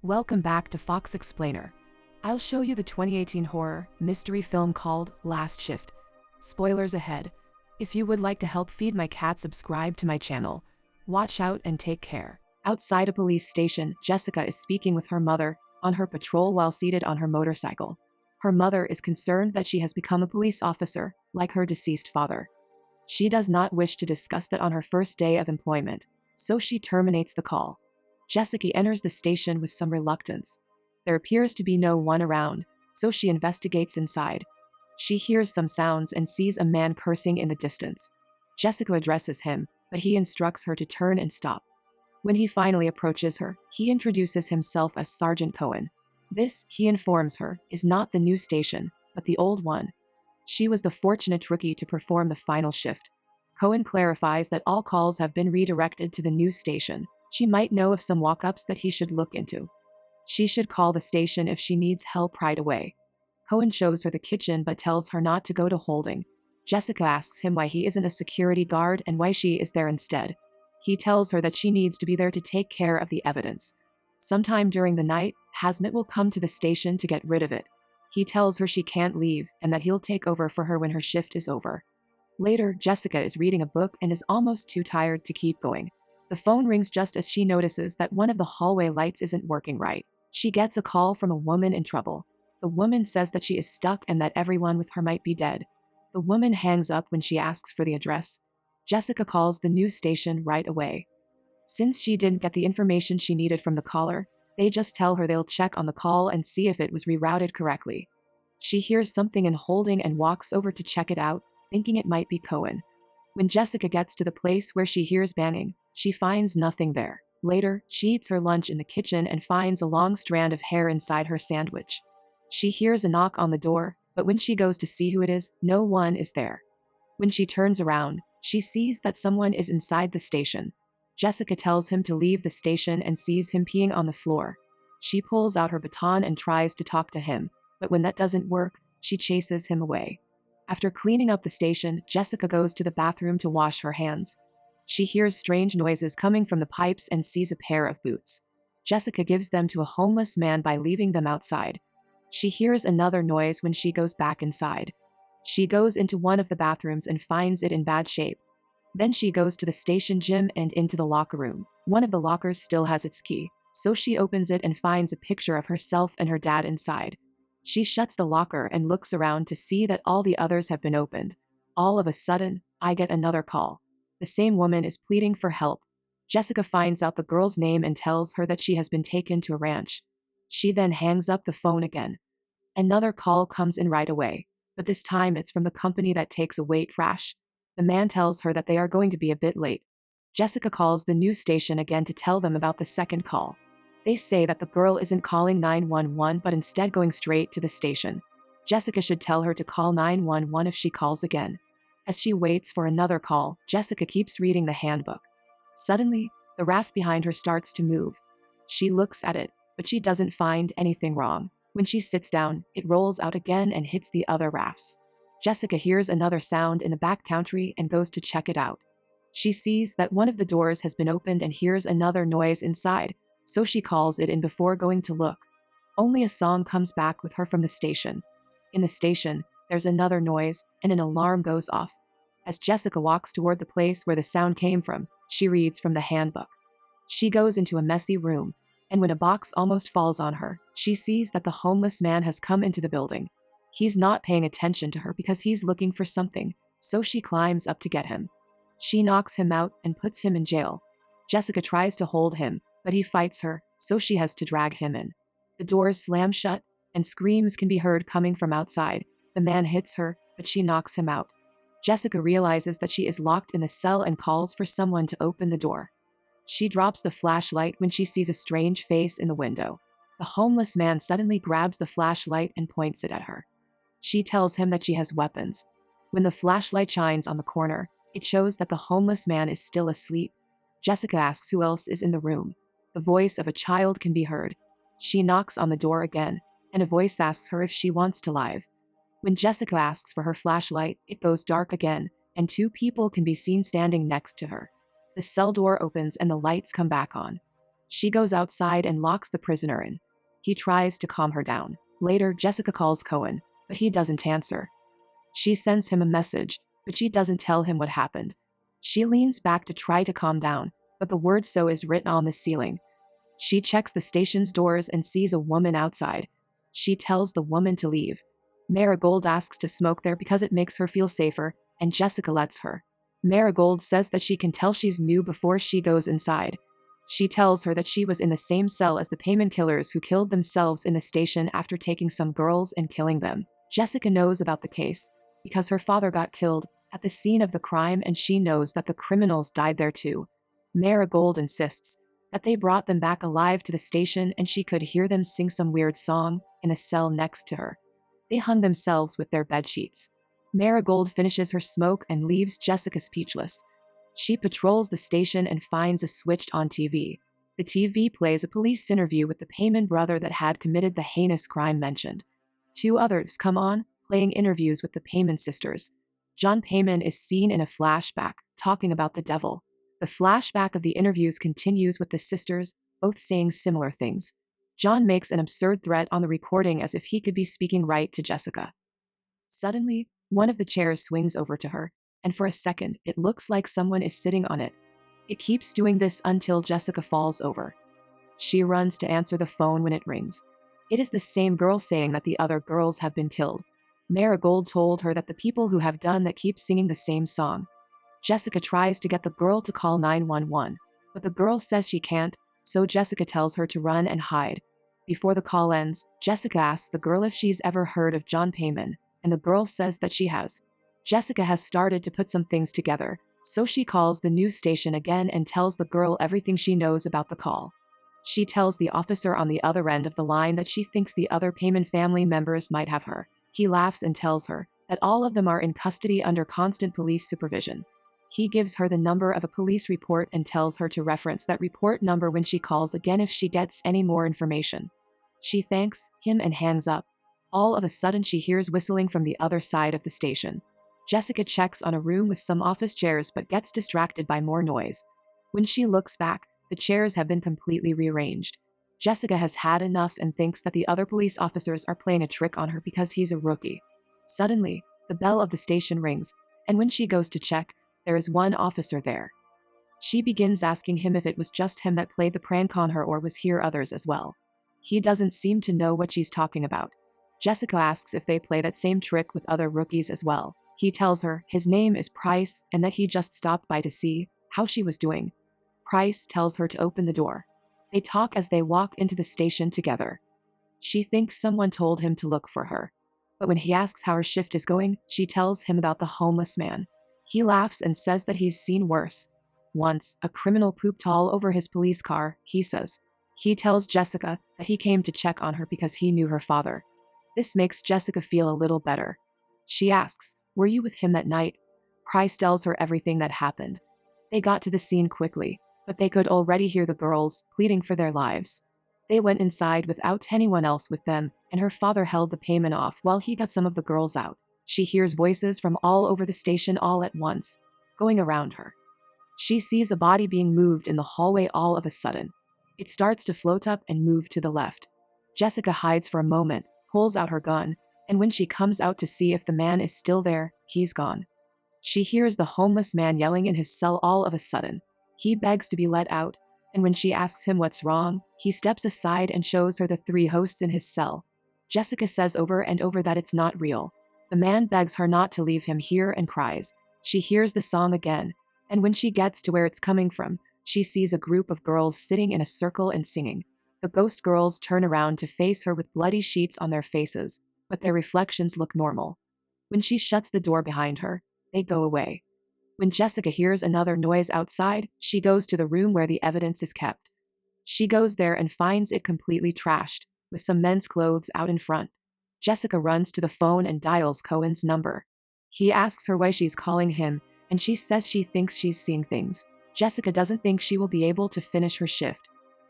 Welcome back to Fox Explainer. I'll show you the 2018 horror mystery film called Last Shift. Spoilers ahead. If you would like to help feed my cat, subscribe to my channel. Watch out and take care. Outside a police station, Jessica is speaking with her mother on her patrol while seated on her motorcycle. Her mother is concerned that she has become a police officer, like her deceased father. She does not wish to discuss that on her first day of employment, so she terminates the call. Jessica enters the station with some reluctance. There appears to be no one around, so she investigates inside. She hears some sounds and sees a man cursing in the distance. Jessica addresses him, but he instructs her to turn and stop. When he finally approaches her, he introduces himself as Sergeant Cohen. This, he informs her, is not the new station, but the old one. She was the fortunate rookie to perform the final shift. Cohen clarifies that all calls have been redirected to the new station. She might know of some walk-ups that he should look into. She should call the station if she needs help right away. Cohen shows her the kitchen but tells her not to go to holding. Jessica asks him why he isn't a security guard and why she is there instead. He tells her that she needs to be there to take care of the evidence. Sometime during the night, Hazmat will come to the station to get rid of it. He tells her she can't leave and that he'll take over for her when her shift is over. Later, Jessica is reading a book and is almost too tired to keep going. The phone rings just as she notices that one of the hallway lights isn't working right. She gets a call from a woman in trouble. The woman says that she is stuck and that everyone with her might be dead. The woman hangs up when she asks for the address. Jessica calls the news station right away. Since she didn't get the information she needed from the caller, they just tell her they'll check on the call and see if it was rerouted correctly. She hears something in holding and walks over to check it out, thinking it might be Cohen. When Jessica gets to the place where she hears banging, she finds nothing there. Later, she eats her lunch in the kitchen and finds a long strand of hair inside her sandwich. She hears a knock on the door, but when she goes to see who it is, no one is there. When she turns around, she sees that someone is inside the station. Jessica tells him to leave the station and sees him peeing on the floor. She pulls out her baton and tries to talk to him, but when that doesn't work, she chases him away. After cleaning up the station, Jessica goes to the bathroom to wash her hands. She hears strange noises coming from the pipes and sees a pair of boots. Jessica gives them to a homeless man by leaving them outside. She hears another noise when she goes back inside. She goes into one of the bathrooms and finds it in bad shape. Then she goes to the station gym and into the locker room. One of the lockers still has its key, so she opens it and finds a picture of herself and her dad inside. She shuts the locker and looks around to see that all the others have been opened. All of a sudden, I get another call. The same woman is pleading for help. Jessica finds out the girl's name and tells her that she has been taken to a ranch. She then hangs up the phone again. Another call comes in right away, but this time it's from the company that takes away trash. The man tells her that they are going to be a bit late. Jessica calls the news station again to tell them about the second call. They say that the girl isn't calling 911 but instead going straight to the station. Jessica should tell her to call 911 if she calls again. As she waits for another call, Jessica keeps reading the handbook. Suddenly, the raft behind her starts to move. She looks at it, but she doesn't find anything wrong. When she sits down, it rolls out again and hits the other rafts. Jessica hears another sound in the back country and goes to check it out. She sees that one of the doors has been opened and hears another noise inside, so she calls it in before going to look. Only a song comes back with her from the station. In the station, there's another noise and an alarm goes off. As Jessica walks toward the place where the sound came from, she reads from the handbook. She goes into a messy room, and when a box almost falls on her, she sees that the homeless man has come into the building. He's not paying attention to her because he's looking for something, so she climbs up to get him. She knocks him out and puts him in jail. Jessica tries to hold him, but he fights her, so she has to drag him in. The doors slam shut, and screams can be heard coming from outside. The man hits her, but she knocks him out. Jessica realizes that she is locked in the cell and calls for someone to open the door. She drops the flashlight when she sees a strange face in the window. The homeless man suddenly grabs the flashlight and points it at her. She tells him that she has weapons. When the flashlight shines on the corner, it shows that the homeless man is still asleep. Jessica asks who else is in the room. The voice of a child can be heard. She knocks on the door again, and a voice asks her if she wants to leave. When Jessica asks for her flashlight, it goes dark again, and two people can be seen standing next to her. The cell door opens and the lights come back on. She goes outside and locks the prisoner in. He tries to calm her down. Later, Jessica calls Cohen, but he doesn't answer. She sends him a message, but she doesn't tell him what happened. She leans back to try to calm down, but the word "so" is written on the ceiling. She checks the station's doors and sees a woman outside. She tells the woman to leave. Marigold asks to smoke there because it makes her feel safer, and Jessica lets her. Marigold says that she can tell she's new before she goes inside. She tells her that she was in the same cell as the payment killers who killed themselves in the station after taking some girls and killing them. Jessica knows about the case because her father got killed at the scene of the crime, and she knows that the criminals died there too. Marigold insists that they brought them back alive to the station, and she could hear them sing some weird song in a cell next to her. They hung themselves with their bedsheets. Marigold finishes her smoke and leaves Jessica speechless. She patrols the station and finds a switched on TV. The TV plays a police interview with the Payman brother that had committed the heinous crime mentioned. Two others come on, playing interviews with the Payman sisters. John Payman is seen in a flashback, talking about the devil. The flashback of the interviews continues with the sisters, both saying similar things. John makes an absurd threat on the recording as if he could be speaking right to Jessica. Suddenly, one of the chairs swings over to her, and for a second, it looks like someone is sitting on it. It keeps doing this until Jessica falls over. She runs to answer the phone when it rings. It is the same girl saying that the other girls have been killed. Marigold told her that the people who have done that keep singing the same song. Jessica tries to get the girl to call 911, but the girl says she can't, so Jessica tells her to run and hide. Before the call ends, Jessica asks the girl if she's ever heard of John Payman, and the girl says that she has. Jessica has started to put some things together, so she calls the news station again and tells the girl everything she knows about the call. She tells the officer on the other end of the line that she thinks the other Payman family members might have her. He laughs and tells her that all of them are in custody under constant police supervision. He gives her the number of a police report and tells her to reference that report number when she calls again if she gets any more information. She thanks him and hangs up. All of a sudden she hears whistling from the other side of the station. Jessica checks on a room with some office chairs but gets distracted by more noise. When she looks back, the chairs have been completely rearranged. Jessica has had enough and thinks that the other police officers are playing a trick on her because he's a rookie. Suddenly, the bell of the station rings, and when she goes to check, there is one officer there. She begins asking him if it was just him that played the prank on her or was here others as well. He doesn't seem to know what she's talking about. Jessica asks if they play that same trick with other rookies as well. He tells her his name is Price and that he just stopped by to see how she was doing. Price tells her to open the door. They talk as they walk into the station together. She thinks someone told him to look for her. But when he asks how her shift is going, she tells him about the homeless man. He laughs and says that he's seen worse. Once, a criminal pooped all over his police car, he says. He tells Jessica that he came to check on her because he knew her father. This makes Jessica feel a little better. She asks, "Were you with him that night?" Price tells her everything that happened. They got to the scene quickly, but they could already hear the girls pleading for their lives. They went inside without anyone else with them, and her father held the payment off while he got some of the girls out. She hears voices from all over the station all at once, going around her. She sees a body being moved in the hallway all of a sudden. It starts to float up and move to the left. Jessica hides for a moment, pulls out her gun, and when she comes out to see if the man is still there, he's gone. She hears the homeless man yelling in his cell all of a sudden. He begs to be let out, and when she asks him what's wrong, he steps aside and shows her the 3 hosts in his cell. Jessica says over and over that it's not real. The man begs her not to leave him here and cries. She hears the song again, and when she gets to where it's coming from, she sees a group of girls sitting in a circle and singing. The ghost girls turn around to face her with bloody sheets on their faces, but their reflections look normal. When she shuts the door behind her, they go away. When Jessica hears another noise outside, she goes to the room where the evidence is kept. She goes there and finds it completely trashed, with some men's clothes out in front. Jessica runs to the phone and dials Cohen's number. He asks her why she's calling him, and she says she thinks she's seeing things. Jessica doesn't think she will be able to finish her shift.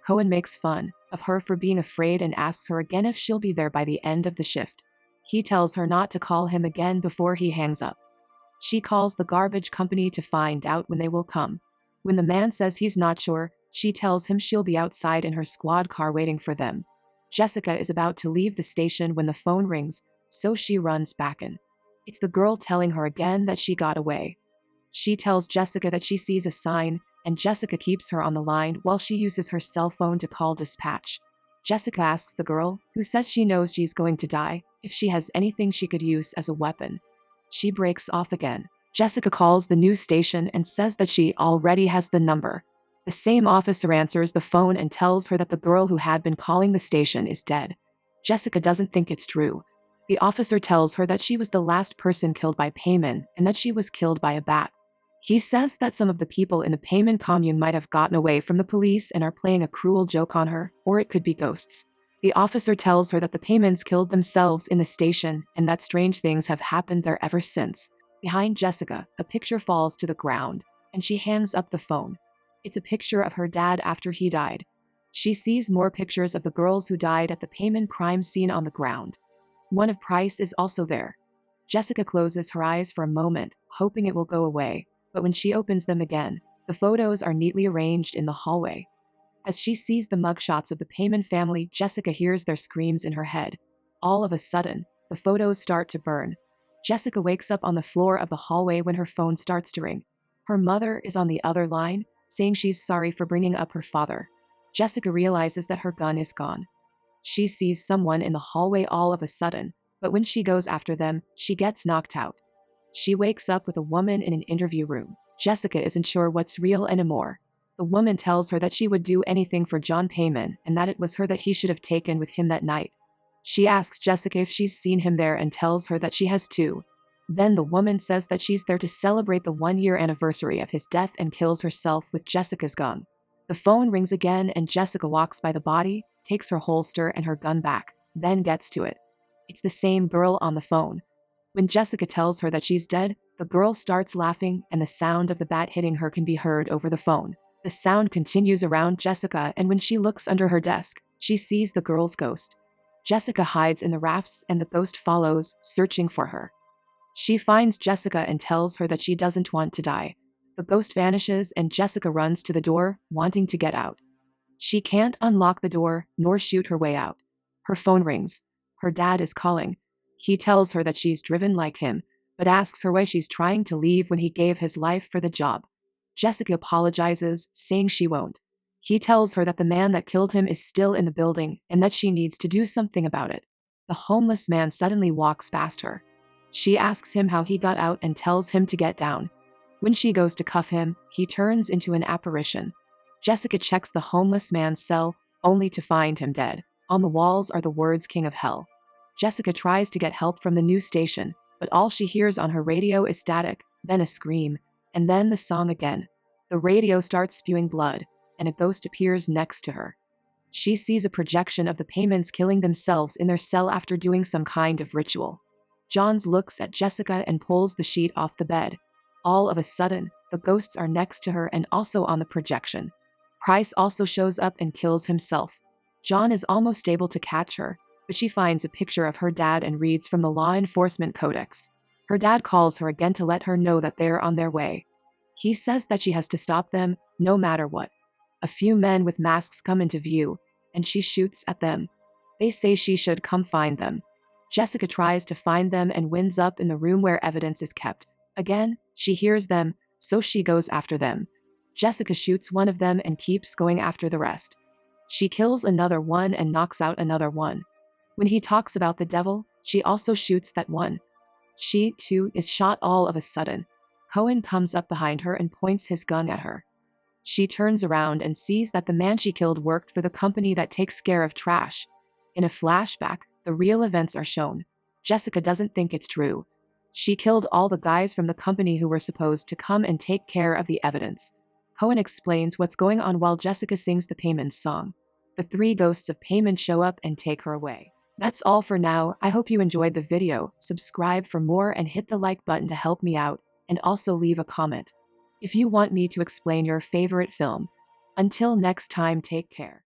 Cohen makes fun of her for being afraid and asks her again if she'll be there by the end of the shift. He tells her not to call him again before he hangs up. She calls the garbage company to find out when they will come. When the man says he's not sure, She tells him she'll be outside in her squad car waiting for them. Jessica is about to leave the station when the phone rings, so she runs back in. It's the girl telling her again that she got away. She tells Jessica that she sees a sign, and Jessica keeps her on the line while she uses her cell phone to call dispatch. Jessica asks the girl, who says she knows she's going to die, if she has anything she could use as a weapon. She breaks off again. Jessica calls the news station and says that she already has the number. The same officer answers the phone and tells her that the girl who had been calling the station is dead. Jessica doesn't think it's true. The officer tells her that she was the last person killed by Payman and that she was killed by a bat. He says that some of the people in the Payman commune might have gotten away from the police and are playing a cruel joke on her, or it could be ghosts. The officer tells her that the Paymans killed themselves in the station and that strange things have happened there ever since. Behind Jessica, a picture falls to the ground, and she hands up the phone. It's a picture of her dad after he died. She sees more pictures of the girls who died at the Payman crime scene on the ground. One of Price is also there. Jessica closes her eyes for a moment, hoping it will go away, but when she opens them again, the photos are neatly arranged in the hallway. As she sees the mugshots of the Payman family, Jessica hears their screams in her head. All of a sudden, the photos start to burn. Jessica wakes up on the floor of the hallway when her phone starts to ring. Her mother is on the other line, saying she's sorry for bringing up her father. Jessica realizes that her gun is gone. She sees someone in the hallway all of a sudden, but when she goes after them, she gets knocked out. She wakes up with a woman in an interview room. Jessica isn't sure what's real anymore. The woman tells her that she would do anything for John Payman and that it was her that he should have taken with him that night. She asks Jessica if she's seen him there and tells her that she has too. Then the woman says that she's there to celebrate the 1-year anniversary of his death and kills herself with Jessica's gun. The phone rings again and Jessica walks by the body, takes her holster and her gun back, then gets to it. It's the same girl on the phone. When Jessica tells her that she's dead, the girl starts laughing and the sound of the bat hitting her can be heard over the phone. The sound continues around Jessica, and when she looks under her desk, she sees the girl's ghost. Jessica hides in the rafts and the ghost follows, searching for her. She finds Jessica and tells her that she doesn't want to die. The ghost vanishes and Jessica runs to the door, wanting to get out. She can't unlock the door, nor shoot her way out. Her phone rings. Her dad is calling. He tells her that she's driven like him, but asks her why she's trying to leave when he gave his life for the job. Jessica apologizes, saying she won't. He tells her that the man that killed him is still in the building and that she needs to do something about it. The homeless man suddenly walks past her. She asks him how he got out and tells him to get down. When she goes to cuff him, he turns into an apparition. Jessica checks the homeless man's cell, only to find him dead. On the walls are the words "King of Hell." Jessica tries to get help from the news station, but all she hears on her radio is static, then a scream, and then the song again. The radio starts spewing blood, and a ghost appears next to her. She sees a projection of the Paymans killing themselves in their cell after doing some kind of ritual. Johns looks at Jessica and pulls the sheet off the bed. All of a sudden, the ghosts are next to her and also on the projection. Price also shows up and kills himself. John is almost able to catch her, but she finds a picture of her dad and reads from the Law Enforcement Codex. Her dad calls her again to let her know that they're on their way. He says that she has to stop them, no matter what. A few men with masks come into view, and she shoots at them. They say she should come find them. Jessica tries to find them and winds up in the room where evidence is kept. Again, she hears them, so she goes after them. Jessica shoots one of them and keeps going after the rest. She kills another one and knocks out another one. When he talks about the devil, she also shoots that one. She, too, is shot all of a sudden. Cohen comes up behind her and points his gun at her. She turns around and sees that the man she killed worked for the company that takes care of trash. In a flashback, the real events are shown. Jessica doesn't think it's true. She killed all the guys from the company who were supposed to come and take care of the evidence. Cohen explains what's going on while Jessica sings the Payman song. The 3 ghosts of Payman show up and take her away. That's all for now. I hope you enjoyed the video. Subscribe for more and hit the like button to help me out, and also leave a comment if you want me to explain your favorite film. Until next time, take care.